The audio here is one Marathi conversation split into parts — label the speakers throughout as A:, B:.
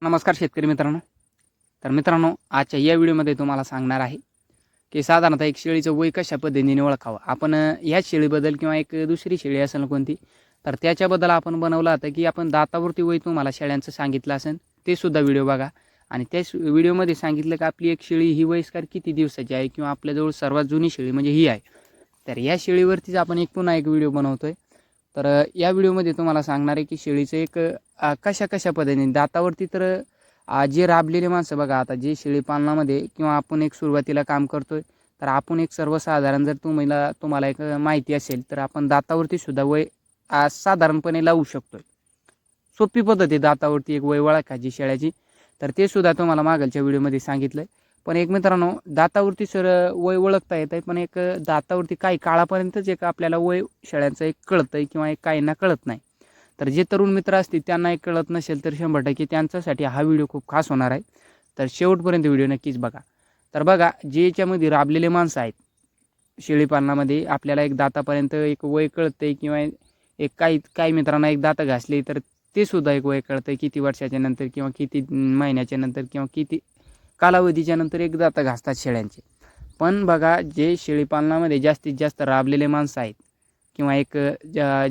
A: नमस्कार शेतकरी मित्रांनो. तर मित्रांनो, आजच्या या व्हिडिओमध्ये तुम्हाला सांगणार आहे की साधारणतः एक शेळीचं वय कशा पद्धतीने ओळखावं. आपण ह्याच शेळीबद्दल किंवा एक दुसरी शेळी असेल ना कोणती, तर त्याच्याबद्दल आपण बनवलं होतं की आपण दातावरती वय तुम्हाला शेळ्यांचं सांगितलं असेल, ते सुद्धा व्हिडिओ बघा. आणि त्याच व्हिडिओमध्ये सांगितलं की आपली एक शेळी ही वयस्कर किती दिवसाची आहे किंवा आपल्याजवळ सर्वात जुनी शेळी म्हणजे ही आहे. तर या शेळीवरतीच आपण पुन्हा एक व्हिडिओ बनवतोय. तर या व्हिडिओमध्ये तुम्हाला सांगणार आहे की शेळीचं एक कशा पद्धतीने दातावरती. तर जे राबलेले माणसं बघा, आता जे शेळी पालनामध्ये किंवा आपण एक सुरुवातीला काम करतोय, तर आपण एक सर्वसाधारण जर तुम्हाला एक माहिती असेल तर आपण दातावरती सुद्धा वय साधारणपणे लावू शकतोय. सोपी पद्धत आहे दातावरती एक वय ओळखायची शेळ्याची. तर ते सुद्धा तुम्हाला मागच्या व्हिडिओमध्ये सांगितलंय. पण एक मित्रांनो, दातावरती वय ओळखता येत आहे, पण एक दातावरती काही काळापर्यंतच एक आपल्याला वय शेळ्यांचं एक कळतंय किंवा एक काहींना कळत नाही. तर जे तरुण मित्र असतील त्यांना एक कळत नसेल तर 100% त्यांच्यासाठी हा व्हिडिओ खूप खास होणार आहे. तर शेवटपर्यंत व्हिडिओ नक्कीच बघा. तर बघा, जे याच्यामध्ये राबलेले माणसं आहेत शेळीपालनामध्ये, आपल्याला एक दातापर्यंत एक वय कळतंय किंवा एक काही मित्रांना एक दात घासली तर ते सुद्धा एक वय कळतंय किती वर्षाच्या नंतर किंवा किती महिन्याच्या नंतर किंवा किती कालावधीच्या नंतर एक दात घासतात शेळ्यांचे. पण बघा, जे शेळीपालनामध्ये जास्तीत जास्त राबलेले माणसं आहेत किंवा एक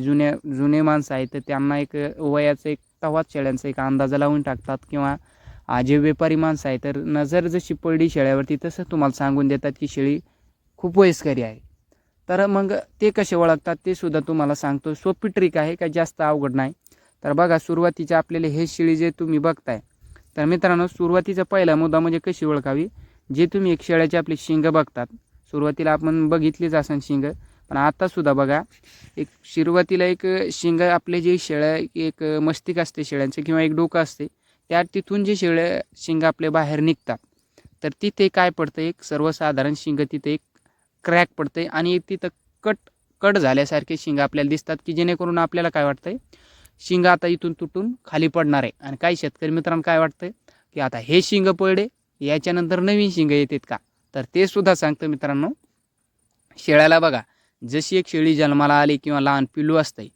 A: जुने माणसं आहेत, तर त्यांना एक वयाचं एक तेव्हाच शेळ्यांचा एक अंदाजा लावून टाकतात. किंवा जे व्यापारी माणसं आहेत, तर नजर जशी पडली शेळ्यावरती तसं तुम्हाला सांगून देतात की शेळी खूप वयस्करी आहे. तर मग ते कसे ओळखतात ते सुद्धा तुम्हाला सांगतो. सोपी ट्रिक आहे, काय जास्त अवघड नाही. तर बघा, सुरुवातीचे आपल्याला हे शेळी जे तुम्ही बघताय, तर मित्रांनो, सुरुवातीचा पहिला मुद्दा म्हणजे कशी ओळखावी. जे तुम्ही एक शेळ्याचे आपले शिंग बघतात, सुरुवातीला आपण बघितलीच असेल शिंग, पण आतासुद्धा बघा, एक सुरुवातीला एक शिंग आपले जे शेळ्या एक मस्तिष्क असते शेळ्यांचे किंवा एक डोकं असते, तिथून जे शिंग आपले बाहेर निघतात, तर तिथे काय पडतं, एक सर्वसाधारण शिंग तिथे एक क्रॅक पडते आणि तिथं कट झाल्यासारखे शिंग आपल्याला दिसतात, की जेणेकरून आपल्याला काय वाटतंय, शिंग आता इथून तुटून खाली पडणार आहे. आणि काही शेतकरी मित्रांना काय वाटतंय की आता हे शिंग पडले, याच्यानंतर नवीन शिंग येतात का. तर ते सुद्धा सांगतं मित्रांनो. शेळ्याला बघा, जशी एक शेळी जन्माला आली किंवा लहान पिल्लू असते,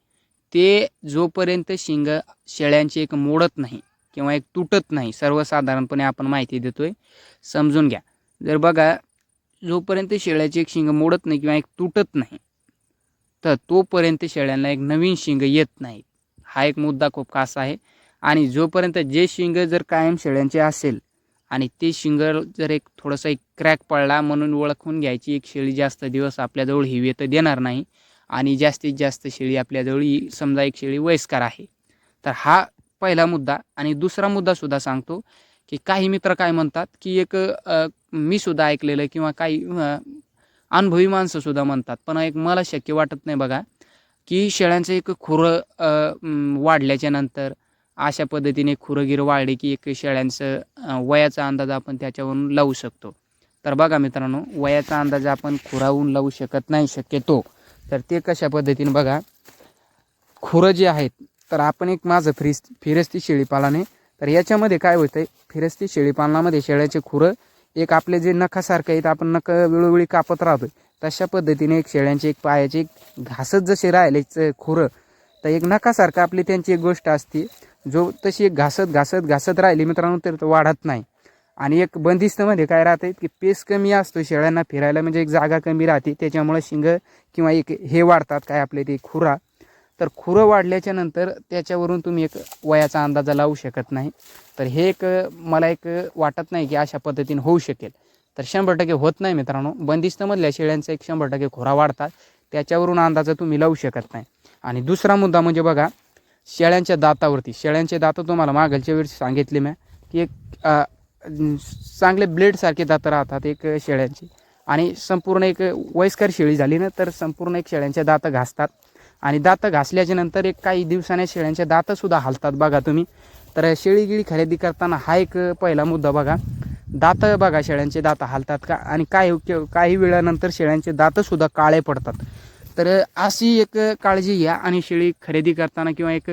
A: ते जोपर्यंत शिंग शेळ्यांची एक मोडत नाही किंवा एक तुटत नाही, सर्वसाधारणपणे आपण माहिती देतोय, समजून घ्या. जर बघा, जोपर्यंत शेळ्याची एक शिंग मोडत नाही किंवा एक तुटत नाही, तर तोपर्यंत शेळ्यांना एक नवीन शिंग येत नाही. हा एक मुद्दा खूप खास आहे. आणि जोपर्यंत जे शिंग जर कायम शेळ्यांचे असेल आणि ते शिंग जर एक थोडंसं एक क्रॅक पडला, म्हणून ओळखून घ्यायची एक शेळी जास्त दिवस आपल्याजवळ हिवे तर देणार नाही आणि जास्तीत जास्त शेळी आपल्याजवळ समजा एक शेळी वयस्कर आहे. तर हा पहिला मुद्दा. आणि दुसरा मुद्दासुद्धा सांगतो की काही मित्र काय म्हणतात की एक मी सुद्धा ऐकलेलं किंवा काही अनुभवी माणसंसुद्धा म्हणतात, पण एक मला शक्य वाटत नाही बघा, की शेळ्यांचं एक खुरं वाढल्याच्या नंतर अशा पद्धतीने खुरंगिरं वाढले की एक शेळ्यांचं वयाचा अंदाज आपण त्याच्यावरून लावू शकतो. तर बघा मित्रांनो, वयाचा अंदाज आपण खुरावून लावू शकत नाही शक्यतो. तर ते कशा पद्धतीने बघा, खुरं जे आहेत, तर आपण एक माझं फिरस्ती शेळीपालन आहे, तर याच्यामध्ये काय होतं आहे, फिरस्ती शेळीपालनामध्ये शेळ्याचे खुरं एक आपले जे नखासारखं आहेत, आपण नख वेळोवेळी कापत राहतोय, तशा पद्धतीने एक शेळ्यांचे एक पायाचे एक घासत जसे राहिले खुरं, तर एक नखासारखं आपली त्यांची एक गोष्ट असते, जो तशी एक घासत राहिली मित्रांनो, तर वाढत नाही. आणि एक बंदिस्तमध्ये काय राहते की पेस कमी असतो शेळ्यांना फिरायला, म्हणजे एक जागा कमी राहते, त्याच्यामुळे शिंग किंवा एक हे वाढतात काय आपले ते खुरा. तर खुरं वाढल्याच्या नंतर त्याच्यावरून तुम्ही एक वयाचा अंदाजा लावू शकत नाही. तर हे एक मला एक वाटत नाही की अशा पद्धतीने होऊ शकेल. तर 100% होत नाही मित्रांनो. बंदिस्तमधल्या शेळ्यांचा एक 100% खुरा वाढतात, त्याच्यावरून अंदाजा तुम्ही लावू शकत नाही. आणि दुसरा मुद्दा म्हणजे बघा, शेळ्यांच्या दातावरती. शेळ्यांचे दात तुम्हाला मागच्या वेळेस सांगितले मी की एक चांगले ब्लेडसारखे दात राहतात एक शेळ्यांची. आणि संपूर्ण एक वयस्कर शेळी झाली ना, तर संपूर्ण एक शेळ्यांचे दात घासतात. आणि दात घासल्याच्या नंतर एक काही दिवसाने शेळ्यांचे दातसुद्धा हालतात बघा तुम्ही. तर शेळी खरेदी करताना हा एक पहिला मुद्दा बघा. दात बघा, शेळ्यांचे दात हालतात का, आणि काही वेळानंतर शेळ्यांचे दातसुद्धा काळे पडतात. तर अशी एक काळजी घ्या. आणि शेळी खरेदी करताना किंवा एक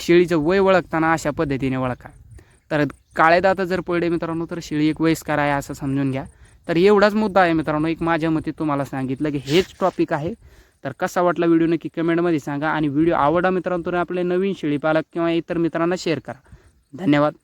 A: शेळीचं वय ओळखताना अशा पद्धतीने ओळखा. तर काळे दात जर पडले मित्रांनो, तर शेळी एक वयस्कर आहे असं समजून घ्या. तर एवढाच मुद्दा आहे मित्रांनो, एक माझ्या मते तुम्हाला सांगितलं की हेच टॉपिक आहे. तर कसा वाटला व्हिडिओ नक्की कमेंटमध्ये सांगा. आणि व्हिडिओ आवडला मित्रांनो तर आपले नवीन शेळीपालक किंवा इतर मित्रांना शेअर करा. धन्यवाद.